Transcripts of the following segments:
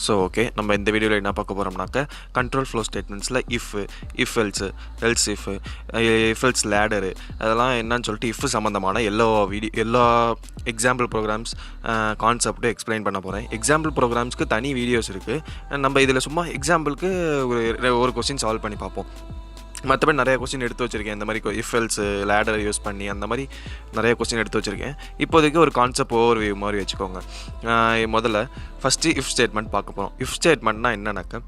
So okay, நம்ம இந்த வீடியோவில் என்ன பார்க்க போகிறோம்னாக்க கண்ட்ரோல் ஃப்ளோ ஸ்டேட்மெண்ட்ஸில் if else if else ladder அதெல்லாம் என்னன்னு சொல்லிட்டு இஃப் சம்மந்தமான எல்லா எக்ஸாம்பிள் ப்ரோக்ராம்ஸ் கான்செப்ட்டு எக்ஸ்பிளைன் பண்ண போகிறேன். எக்ஸாம்பிள் ப்ரோக்ராம்ஸ்க்கு தனி வீடியோஸ் இருக்குது. நம்ம இதில் சும்மா எக்ஸாம்பிளுக்கு ஒரு கொஸ்டின் சால்வ் பண்ணி பார்ப்போம். மற்றபடி நிறைய கொஸ்டின் எடுத்து வச்சுருக்கேன். இந்த மாதிரி இஃப் எல்ஸ் லேடர் யூஸ் பண்ணி அந்த மாதிரி நிறைய கொஸ்டின் எடுத்து வச்சுருக்கேன். இப்போதைக்கு ஒரு கான்செப்ட் ஓவர்வியூ மாதிரி வச்சுக்கோங்க. முதல்ல ஃபஸ்ட்டு இஃப் ஸ்டேட்மெண்ட் பார்க்க போகிறோம். இஃப் ஸ்டேட்மெண்ட்னா என்னன்னாக்க,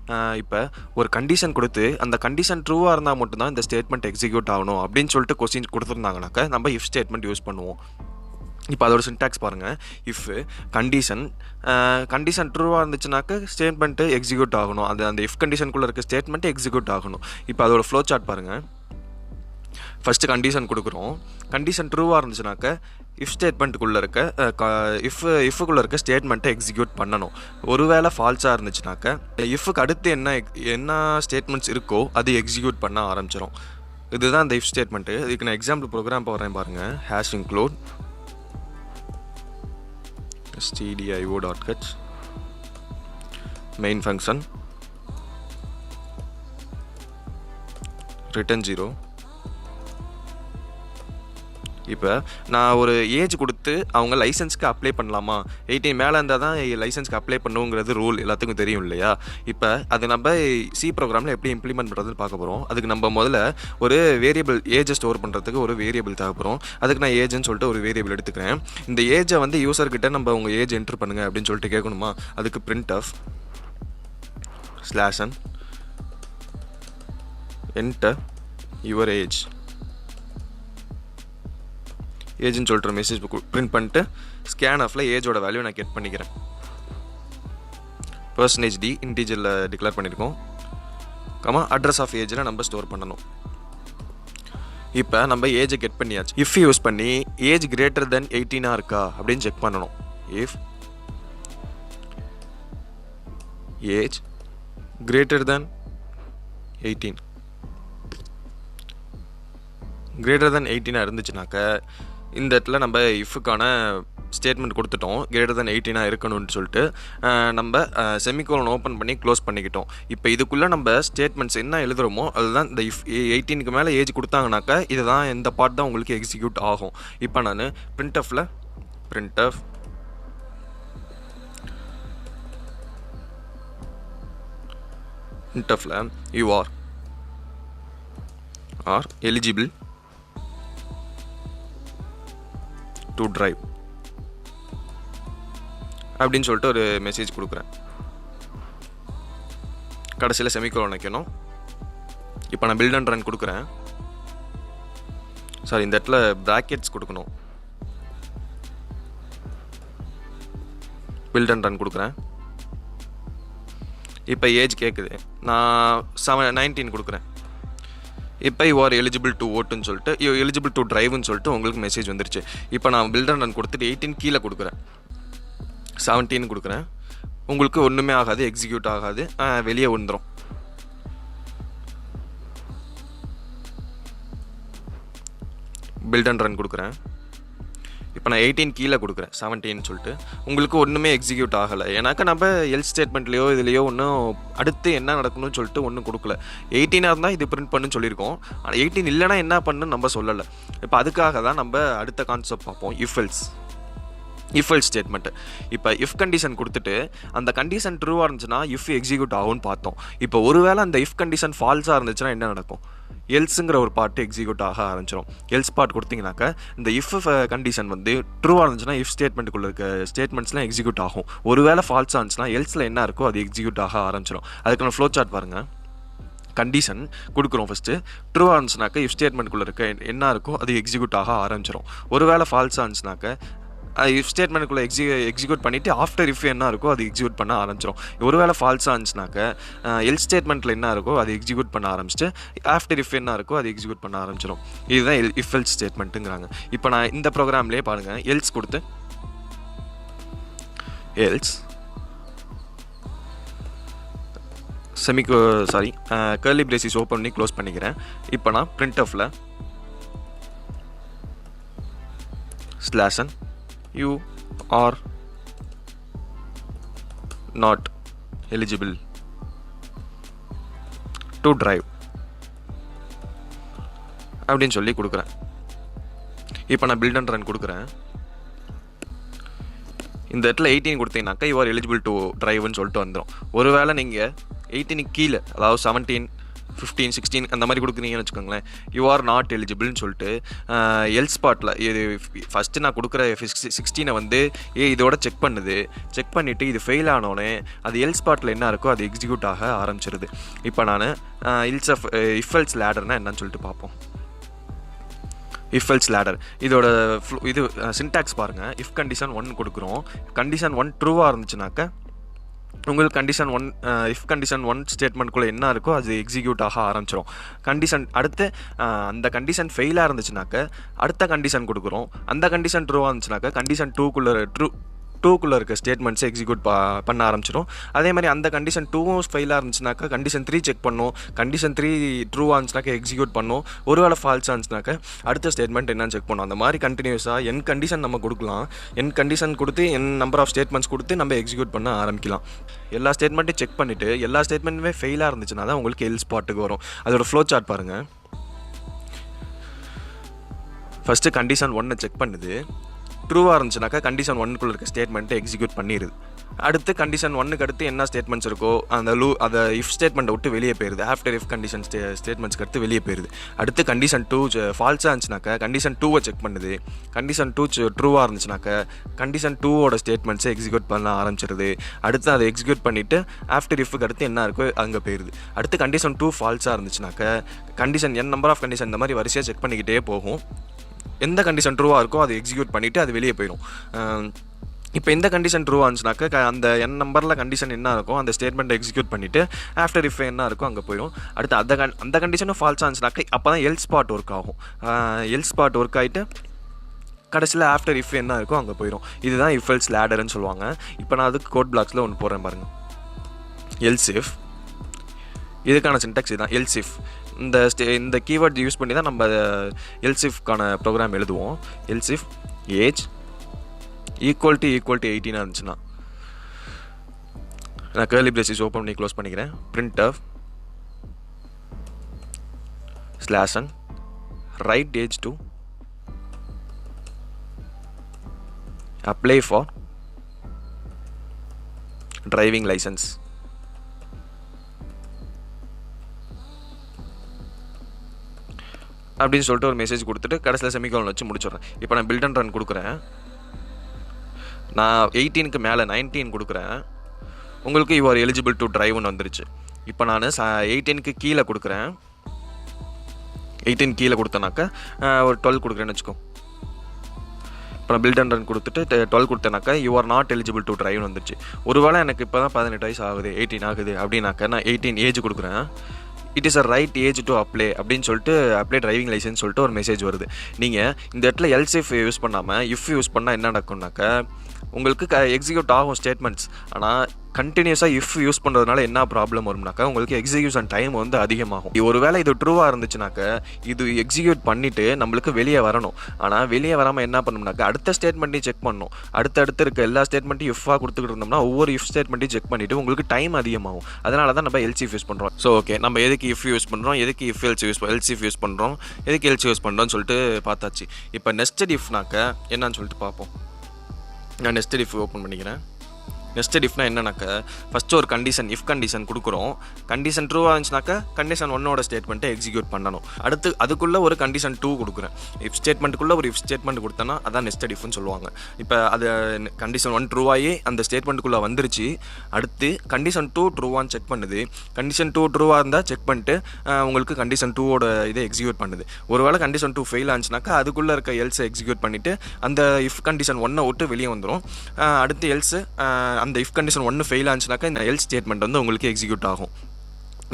இப்போ ஒரு கண்டிஷன் கொடுத்து அந்த கண்டிஷன் ட்ரூவாக இருந்தால் மட்டும்தான் இந்த ஸ்டேட்மெண்ட் எக்ஸிக்யூட் ஆகணும் அப்படின்னு சொல்லிட்டு கொஸ்டின் கொடுத்துருந்தாங்கனாக்கா நம்ம இஃப் ஸ்டேட்மெண்ட் யூஸ் பண்ணுவோம். இப்போ அதோட சின்டாக்ஸ் பாருங்கள். இஃப் கண்டிஷன் ட்ரூவாக இருந்துச்சுனாக்க ஸ்டேட்மெண்ட்டு எக்ஸிக்யூட் ஆகணும். அந்த இஃப் கண்டிஷனுக்குள்ளே இருக்க ஸ்டேட்மெண்ட்டு எக்ஸிக்யூட் ஆகணும். இப்போ அதோட ஃப்ளோ சார்ட் பாருங்கள். ஃபஸ்ட்டு கண்டிஷன் கொடுக்குறோம். கண்டிஷன் ட்ரூவாக இருந்துச்சுனாக்க இஃப் ஸ்டேட்மெண்ட்டுக்குள்ளே இருக்க இஃப்க்குள்ளே இருக்க ஸ்டேட்மெண்ட்டை எக்ஸிக்யூட் பண்ணணும். ஒருவேளை ஃபால்ஸாக இருந்துச்சுனாக்க இஃப்க்கு அடுத்து என்ன ஸ்டேட்மெண்ட்ஸ் இருக்கோ அது எக்ஸிக்யூட் பண்ண ஆரம்பிச்சிடும். இதுதான் இந்த இஃப் ஸ்டேட்மெண்ட்டு. இதுக்கு நான் எக்ஸாம்பிள் ப்ரோக்ராம் போடுறேன் பாருங்கள். Hash include stdio.h main function return 0. இப்போ நான் ஒரு ஏஜ் கொடுத்து அவங்க லைசன்ஸ்க்கு அப்ளை பண்ணலாமா, 18 மேலே இருந்தால் தான் லைசன்ஸ்க்கு அப்ளை பண்ணுங்கிறது ரூல் எல்லாத்துக்கும் தெரியும் இல்லையா. இப்போ அது நம்ம சி ப்ரோக்ராமில் எப்படி இம்ப்ளிமெண்ட் பண்ணுறதுன்னு பார்க்க போகிறோம். அதுக்கு நம்ம முதல்ல ஒரு வேரியபிள் ஏஜை ஸ்டோர் பண்ணுறதுக்கு ஒரு வேரியபிள் தேவைப்படும். அதுக்கு நான் ஏஜ்னு சொல்லிட்டு ஒரு வேரியபிள் எடுத்துக்கிறேன். இந்த ஏஜை வந்து யூசர்கிட்ட நம்ம உங்கள் ஏஜ் என்ட்ரு பண்ணுங்க அப்படின்னு சொல்லிட்டு கேட்கணுமா. அதுக்கு printf /n enter your age ஏஜ்னு சொல்லிட்டு மெசேஜ் பிரிண்ட் பண்ணிட்டு ஸ்கேன்ஆஃபில் ஏஜோட வேல்யூ நான் கெட் பண்ணிக்கிறேன். %d இன்டீஜரில் டிக்ளேர் பண்ணியிருக்கோம். அட்ரஸ் ஆஃப் ஏஜில் நம்ம ஸ்டோர் பண்ணணும். இப்போ நம்ம ஏஜை கெட் பண்ணியாச்சு. இஃப் யூஸ் பண்ணி ஏஜ் கிரேட்டர் தென் 18 இருக்கா அப்படின்னு செக் பண்ணணும். இஃப் ஏஜ் கிரேட்டர் தென் 18 இருந்துச்சுனாக்க இந்த இடத்துல நம்ம இஃப்க்கான ஸ்டேட்மெண்ட் கொடுத்துட்டோம். கிரேட்டர் தென் 18 இருக்கணும்னு சொல்லிட்டு நம்ம செமிகோலன் ஓப்பன் பண்ணி க்ளோஸ் பண்ணிக்கிட்டோம். இப்போ இதுக்குள்ளே நம்ம ஸ்டேட்மெண்ட்ஸ் என்ன எழுதுகிறோமோ அதுதான் இந்த இஃப் 18க்கு மேலே ஏஜ் கொடுத்தாங்கனாக்கா இதுதான் இந்த பார்ட் தான் உங்களுக்கு எக்ஸிக்யூட் ஆகும். இப்போ நான் printfல you are eligible to drive அப்படின்னு சொல்லிட்டு ஒரு மெசேஜ் கொடுக்குறேன். கடைசியில் செமிகோலன் வைக்கணும். இப்போ நான் பில்ட் அண்ட் ரன் கொடுக்குறேன். இந்த இடத்துல பிராக்கெட்ஸ் கொடுக்கணும். பில்ட் அண்ட் ரன் கொடுக்குறேன். இப்போ ஏஜ் கேட்குது. நான் 19 கொடுக்குறேன். இப்போ யூ ஆர் எலிஜிபிள் டு ஓட்டுன்னு சொல்லிட்டு எலிஜிபிள் டு டிரைவ்னு சொல்லிட்டு உங்களுக்கு மெசேஜ் வந்துருச்சு. இப்போ நான் பில்ட் அண்ட் ரன் கொடுத்துட்டு 18 கீழே கொடுக்குறேன். 17 கொடுக்குறேன். உங்களுக்கு ஒன்றுமே ஆகாது, எக்ஸிக்யூட் ஆகாது, வெளியே வந்துடும். பில்ட் அண்ட் ரன் கொடுக்குறேன். இப்போ நான் 18 கீழே கொடுக்குறேன். 17 சொல்லிட்டு உங்களுக்கு ஒன்றுமே எக்ஸிக்யூட் ஆகலை. ஏன்னாக்கா நம்ம எல் ஸ்டேட்மெண்ட்லேயோ இதுலேயோ ஒன்றும் அடுத்து என்ன நடக்கணும்னு சொல்லிட்டு ஒன்றும் கொடுக்கல. 18 இருந்தால் இது பிரிண்ட் பண்ணுன்னு சொல்லியிருக்கோம். ஆனால் 18 இல்லைனா என்ன பண்ணுன்னு நம்ம சொல்லலை. இப்போ அதுக்காக தான் நம்ம அடுத்த கான்செப்ட் பார்ப்போம். If else statement. இப்போ இஃப் கண்டிஷன் கொடுத்துட்டு அந்த கண்டிஷன் ட்ரூவாக இருந்துச்சுன்னா இஃப் எக்ஸிக்யூட் ஆகும்னு பார்த்தோம். இப்போ ஒருவேளை அந்த இஃப் கண்டிஷன் ஃபால்ஸாக இருந்துச்சுன்னா என்ன நடக்கும்? எல்ஸுங்கிற ஒரு பார்ட்டு எக்ஸிக்யூட் ஆக ஆரம்பிச்சிடும். எல்ஸ் பார்ட் கொடுத்தீங்கன்னாக்கா இந்த இஃப் கண்டிஷன் வந்து ட்ரூவாக இருந்துச்சுன்னா இஃப் ஸ்டேட்மெண்ட்டுக்குள்ளே இருக்க ஸ்டேட்மெண்ட்ஸ்லாம் எக்ஸிக்யூட் ஆகும். ஒருவேளை ஃபால்ஸாக இருந்துச்சுன்னா எல்ஸில் என்ன இருக்கோ அது எக்ஸிக்யூட் ஆக ஆரம்பிச்சிடும். அதுக்கான ஃப்ளோ சார்ட் பாருங்கள். கண்டிஷன் கொடுக்குறோம். ஃபஸ்ட்டு ட்ரூவாக இருந்துச்சுனாக்கா இஃப் ஸ்டேட்மெண்ட்டுக்குள்ளே இருக்க என்ன இருக்கோ அது எக்ஸிக்யூட் ஆக ஆரம்பிச்சிடும். ஒருவேளை ஃபால்ஸாக இருந்துச்சுனாக்கா இஃப் ஸ்டேட்மெண்ட்டுக்குள்ளே எக்ஸிக்யூட் பண்ணிவிட்டு ஆஃப்டர் இஃப் என்ன இருக்கோ அது எக்ஸிக்யூட் பண்ண ஆரம்பிச்சிடும். ஒருவேளை ஃபால்ஸாக இருந்துச்சுனாக்க எல் ஸ்டேட்மெண்ட்டில் என்ன இருக்கோ அது எக்ஸிக்யூட் பண்ண ஆரம்பிச்சுட்டு ஆஃப்டர் இஃப் என்ன இருக்கோ அது எக்ஸிக்யூட் பண்ண ஆரம்பிச்சிடும். இதுதான் இஃப் எல்ஸ் ஸ்டேட்மெண்ட்டுங்கிறாங்க. இப்போ நான் இந்த ப்ரோக்ராம்லேயே பாருங்கள். எல்ஸ் கொடுத்து எல்ஸ் கர்லி பிரேசிஸ் ஓப்பன் பண்ணி க்ளோஸ் பண்ணிக்கிறேன். இப்போ நான் printfல /n you are not eligible to drive அப்படின்னு சொல்லி கொடுக்குறேன். இப்போ நான் பில்ட் அண்ட் ரன் கொடுக்குறேன். இந்த இடத்துல 18 கொடுத்தீங்கன்னாக்கா யூ ஆர் எலிஜிபிள் டு ட்ரைவ்னு சொல்லிட்டு வந்துடும். ஒருவேளை நீங்கள் 18 கீழே, அதாவது 17, 15, 16 அந்த மாதிரி கொடுக்குறீங்கன்னு வச்சுக்கோங்களேன், யூ ஆர் நாட் எலிஜிபிள்னு சொல்லிட்டு எல் ஸ்பாட்டில் இது ஃபஸ்ட்டு நான் கொடுக்குற 16 வந்து இதோட செக் பண்ணுது. செக் பண்ணிவிட்டு இது ஃபெயில் ஆனோடனே அது எல் ஸ்பாட்டில் என்ன இருக்கோ அது எக்ஸிக்யூட் ஆக ஆரம்பிச்சிருது. இப்போ நான் இஃப் எல்ஸ் லேடர்னால் என்னன்னு சொல்லிட்டு பார்ப்போம். இஃப் எல்ஸ் லேடர் இதோட இது சின்டாக்ஸ் பாருங்கள். இஃப் கண்டிஷன் 1 கொடுக்குறோம். கண்டிஷன் 1 ட்ரூவாக இருந்துச்சுனாக்கா உங்களுக்கு கண்டிஷன் 1 இஃப் கண்டிஷன் 1 ஸ்டேட்மெண்ட்குள்ளே என்ன இருக்கோ அது எக்ஸிக்யூட் ஆக ஆரம்பிச்சிடும். கண்டிஷன் அடுத்து அந்த கண்டிஷன் ஃபெயிலாக இருந்துச்சுனாக்க அடுத்த கண்டிஷன் கொடுக்குறோம். அந்த கண்டிஷன் ட்ரூவாக இருந்துச்சுனாக்கா கண்டிஷன் 2குள்ளே இருக்க ஸ்டேட்மெண்ட்ஸை எக்ஸிக்யூட் பண்ண ஆரம்பிச்சிடும். அதே மாதிரி அந்த கண்டிஷன் 2வும் ஃபெயிலாக இருந்துச்சுனாக்கா கண்டிஷன் 3 செக் பண்ணும். கண்டிஷன் 3 ட்ரூவாக இருந்துச்சுனாக்கா எக்ஸிக்யூட் பண்ணும். ஒருவேளை ஃபால்ஸாக இருந்துச்சுனாக்கா அடுத்த ஸ்டேட்மெண்ட் என்னன்னு செக் பண்ணும். அந்த மாதிரி கண்டினியூஸாக என் கண்டிஷன் நம்ம கொடுக்கலாம். என் கண்டிஷன் கொடுத்து என் நம்பர் ஆஃப் ஸ்டேட்மெண்ட்ஸ் கொடுத்து நம்ம எக்ஸிக்யூட் பண்ண ஆரம்பிக்கலாம். எல்லா ஸ்டேட்மெண்ட்டையும் செக் பண்ணிவிட்டு எல்லா ஸ்டேட்மெண்ட்டுமே ஃபெயிலாக இருந்துச்சுன்னா தான் உங்களுக்கு எல் ஸ்பாட்டுக்கு வரும். அதோட ஃப்ளோ சார்ட் பாருங்கள். ஃபஸ்ட்டு கண்டிஷன் 1 செக் பண்ணுது. ட்ரூவாக இருந்துச்சுனாக்கா கண்டிஷன் 1குள்ளே இருக்க ஸ்டேட்மெண்ட்டை எக்ஸிக்யூட் பண்ணிடுது. அடுத்து கண்டிஷன் 1க்கு அடுத்து என்ன ஸ்டேட்மெண்ட்ஸ் இருக்கோ அதை இஃப் ஸ்டேட்மெண்ட்டை விட்டு வெளியே போயிருது. ஆஃப்டர் இஃப் கண்டிஷன் ஸ்டேட்மெண்ட்ஸ்க்கு அடுத்து வெளியே போயிருது. அடுத்து கண்டிஷன் 2 ஃபால்ஸாக இருந்துச்சுனாக்கா கண்டிஷன் 2வை செக் பண்ணுது. கண்டிஷன் 2 ட்ரூவாக இருந்துச்சுனாக்கா கண்டிஷன் 2வோட ஸ்டேட்மெண்ட்ஸை எக்ஸிக்யூட் பண்ண ஆரம்பிச்சிருது. அடுத்து அதை எக்ஸிக்யூட் பண்ணிவிட்டு ஆஃப்டர் இஃப்க்கு அடுத்து என்ன இருக்கோ அங்கே போயிருது. அடுத்து கண்டிஷன் 2 ஃபால்ஸாக இருந்துச்சுனாக்கா கண்டிஷன் நம்பர் ஆஃப் கண்டிஷன் இந்த மாதிரி வரிசையாக செக் பண்ணிக்கிட்டே போகும். எந்த கண்டிஷன் ட்ரூவாக இருக்கோ அதை எக்ஸிக்யூட் பண்ணிவிட்டு அது வெளியே போயிடும். இப்போ எந்த கண்டிஷன் ட்ரூவாக இருந்துச்சுனாக்கா அந்த நம்பரில் கண்டிஷன் என்ன இருக்கோ அந்த ஸ்டேட்மெண்ட்டை எக்ஸிக்யூட் பண்ணிவிட்டு ஆஃப்டர் இஃப் என்ன இருக்கோ அங்கே போயிடும். அடுத்து அந்த கண்டிஷனும் ஃபால்ஸாக இருந்துச்சுனாக்கா அப்போ தான் எல் ஸ்பாட் ஒர்க் ஆகும். எல் ஸ்பாட் ஒர்க் ஆகிட்டு கடைசியில் ஆஃப்டர் இஃப் என்ன இருக்கோ அங்கே போயிடும். இதுதான் இஃப் எல்ஸ் லேடர்னு சொல்லுவாங்க. இப்போ நான் அதுக்கு கோட் பிளாக்ஸில் ஒன்று போடுறேன் பாருங்கள். எல்ஸ் இஃப் இதுக்கான சின்டாக்ஸ் இதுதான். எல்ஸ் இஃப் இந்த கீவேர்ட் யூஸ் பண்ணி தான் நம்ம எல்ஸ் இஃப்கான ப்ரோக்ராம் எழுதுவோம். Else if age equal to 18 இருந்துச்சுன்னா நான் கர்லி பிரேசஸ் ஓப்பன் பண்ணி க்ளோஸ் பண்ணிக்கிறேன். printf /n right age to apply for driving license. அப்படின்னு சொல்லிட்டு ஒரு மெசேஜ் கொடுத்துட்டு கடைசியில் செமிகோலன் வச்சு முடிச்சிடுறேன். இப்போ நான் பில்ட் அண்ட் ரன் கொடுக்குறேன். நான் 18க்கு மேலே 19 கொடுக்குறேன். உங்களுக்கு யூ ஆர் எலிஜிபிள் டு ட்ரைவ்னு வந்துருச்சு. இப்போ நான் 18க்கு கீழே கொடுக்குறேன். 18 கீழே கொடுத்தேனாக்கா ஒரு 12 கொடுக்குறேன்னு வச்சுக்கோ. இப்போ நான் பில்ட் அண்ட் ரன் கொடுத்துட்டு 12 கொடுத்தேனாக்கா you are not eligible to ட்ரைவ்னு வந்துருச்சு. ஒருவேளை எனக்கு இப்போ தான் 18 வயசு ஆகுது, 18 ஆகுது அப்படின்னாக்கா நான் 18 ஏஜ் கொடுக்குறேன். It is a right age to apply அப்படின்னு சொல்லிட்டு அப்ளை டிரைவிங் லைசன்ஸ் சொல்லிட்டு ஒரு மெசேஜ் வருது. நீங்கள் இந்த இடத்துல எல்ஸ் இஃப் யூஸ் பண்ணாமல் இஃப் யூஸ் பண்ணால் என்ன நடக்கும்னாக்கா உங்களுக்கு எக்ஸிக்யூட் ஆகும் ஸ்டேட்மெண்ட்ஸ். ஆனால் கண்டினியூஸாக இஃப் யூஸ் பண்ணுறதுனால என்ன ப்ராப்ளம் வரும்னாக்கா உங்களுக்கு எக்ஸிக்யூஷன் டைம் வந்து அதிகமாகும். ஒருவேளை இது ட்ரூவாக இருந்துச்சுனாக்கா இது எக்ஸிக்யூட் பண்ணிவிட்டு நம்மளுக்கு வெளியே வரணும். ஆனால் வெளியே வராமல் என்ன பண்ணணும்னாக்கா அடுத்த ஸ்டேட்மெண்ட்டையும் செக் பண்ணணும். அடுத்தடுத்து இருக்க எல்லா ஸ்டேட்மெண்ட்டையும் இஃபாக கொடுத்துக்கிட்டு இருந்தோம்னா ஒவ்வொரு இஃப் ஸ்டேட்மெண்ட்டையும் செக் பண்ணிவிட்டு உங்களுக்கு டைம் அதிகமாகும். அதனால தான் நம்ம எல்ஸ் இஃப் யூஸ் பண்ணுறோம். ஸோ ஓகே, நம்ம எதுக்கு இஃப் யூஸ் பண்ணுறோம், எதுக்கு இஃப் எல்ஸ் இஃப் யூஸ் பண்ணுறோம், எதுக்கு எல்ஸ் யூஸ் பண்ணுறோம்னு சொல்லிட்டு பார்த்தாச்சு. இப்போ நெஸ்டட் இஃப்னாக்கா என்னன்னு சொல்லிட்டு பார்ப்போம். நான் நெஸ்டட் இஃப் ஓப்பன் பண்ணிக்கிறேன். நெஸ்டட் இஃப்னா என்னன்னாக்கா ஃபஸ்ட்டு ஒரு கண்டிஷன் இஃப் கண்டிஷன் கொடுக்குறோம். கண்டிஷன் ட்ரூவாக இருந்துச்சுனாக்கா கண்டிஷன் 1ஓட ஸ்டேட்மெண்ட்டை எக்ஸிக்யூட் பண்ணணும். அடுத்து அதுக்குள்ளே ஒரு கண்டிஷன் 2 கொடுக்குறேன். இஃப் ஸ்டேட்மெண்ட்டுக்குள்ளே ஒரு இஃப் ஸ்டேட்மெண்ட் கொடுத்தேன்னா அதான் நெஸ்டட் இஃப்னு சொல்லுவாங்க. இப்போ அது கண்டிஷன் 1 ட்ரூவாகி அந்த ஸ்டேட்மெண்ட்டுக்குள்ளே வந்துருச்சு. அடுத்து கண்டிஷன் 2 ட்ரூவான்னு செக் பண்ணுது. கண்டிஷன் 2 ட்ரூவாக இருந்தால் செக் பண்ணிட்டு உங்களுக்கு கண்டிஷன் 2ஓட இதை எக்ஸிக்யூட் பண்ணுது. ஒருவேளை கண்டிஷன் 2 ஃபெயில் ஆச்சுனாக்கா அதுக்குள்ளே இருக்க எல்ஸை எக்ஸிக்யூட் பண்ணிவிட்டு அந்த இஃப் கண்டிஷன் 1 விட்டு வெளியே வந்துடும். அடுத்து எல்ஸு அந்த இஃப் கண்டிஷன் 1 ஃபெயில் ஆச்சுனாக்கா இந்த எல்ஸ் ஸ்டேட்மெண்ட் வந்து உங்களுக்கு எக்ஸிக்யூட் ஆகும்.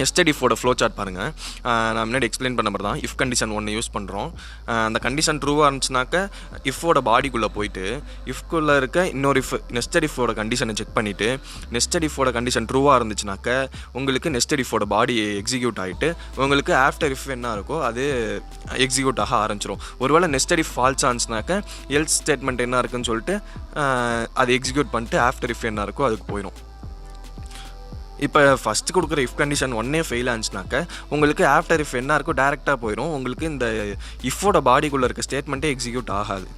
நெஸ்டட் இஃபோட ஃப்ளோ சார்ட் பாருங்கள். நான் முன்னாடி எக்ஸ்பிளைன் பண்ண மாதிரி தான் இஃப் கண்டிஷன் 1 யூஸ் பண்ணுறோம். அந்த கண்டிஷன் ட்ரூவாக இருந்துச்சுனாக்கா இஃபோட பாடிக்குள்ளே போயிட்டு இஃப்குள்ளே இருக்க இன்னொரு இஃப் நெஸ்டட் இஃபோட கண்டிஷனை செக் பண்ணிவிட்டு நெஸ்டட் இஃபோட கண்டிஷன் ட்ரூவாக இருந்துச்சுனாக்கா உங்களுக்கு நெஸ்டட் இஃபோட பாடி எக்ஸிக்யூட் ஆகிட்டு உங்களுக்கு ஆஃப்டர் இஃப் என்ன இருக்கோ அது எக்ஸிக்யூட் ஆக ஆரம்பிச்சிடும். ஒருவேளை நெஸ்டட் இஃப் ஃபால்ஸ் ஆச்சுனாக்கா எல்ஸ் ஸ்டேட்மெண்ட் என்ன இருக்குன்னு சொல்லிட்டு அது எக்ஸிக்யூட் பண்ணிட்டு ஆஃப்டர் இஃப் என்ன இருக்கோ அதுக்கு போயிடும். இப்போ ஃபஸ்ட்டு கொடுக்குற இஃப் கண்டிஷன் ஒன்னே ஃபெயில் ஆச்சுனாக்க உங்களுக்கு ஆஃப்டர் இஃப் என்ன இருக்கோ டேரெக்டாக போயிடும். உங்களுக்கு இந்த இஃபோட பாடிக்குள்ளே இருக்க ஸ்டேட்மெண்ட்டே எக்ஸிக்யூட் ஆகாது.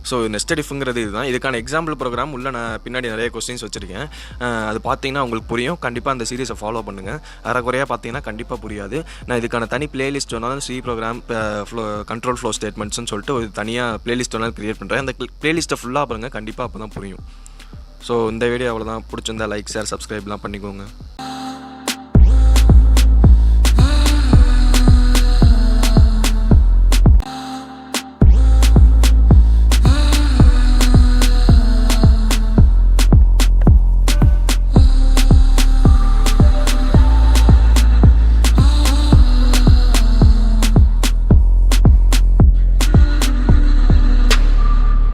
ஸோ நெஸ்டட் இஃப்ங்கிறது இதுதான். இதுக்கான எக்ஸாம்பிள் ப்ரோக்ராம் உள்ள நான் பின்னாடி நிறைய கொஸ்டின்ஸ் வச்சுருக்கேன். அது பார்த்தீங்கன்னா உங்களுக்கு புரியும். கண்டிப்பாக அந்த சீரிஸை ஃபாலோ பண்ணுங்கள். அரைக்குறையாக பார்த்தீங்கன்னா கண்டிப்பாக புரியாது. நான் இதுக்கான தனி பிளேலிஸ்ட் வேணாலும் சி ப்ரோக்ராம் கண்ட்ரோல் ஃப்ளோ ஸ்டேட்மெண்ட்ஸ்னு சொல்லிட்டு ஒரு தனியாக பிளேலிஸ்ட் வேணாலும் க்ரியேட் பண்ணுறேன். அந்த பிளேலிஸ்ட்டை ஃபுல்லாக பாருங்கள். கண்டிப்பாக அப்போ தான் புரியும். ஸோ இந்த வீடியோ அவ்வளோதான். பிடிச்சிருந்தா லைக், ஷேர், சப்ஸ்கிரைப்லாம் பண்ணிக்கோங்க.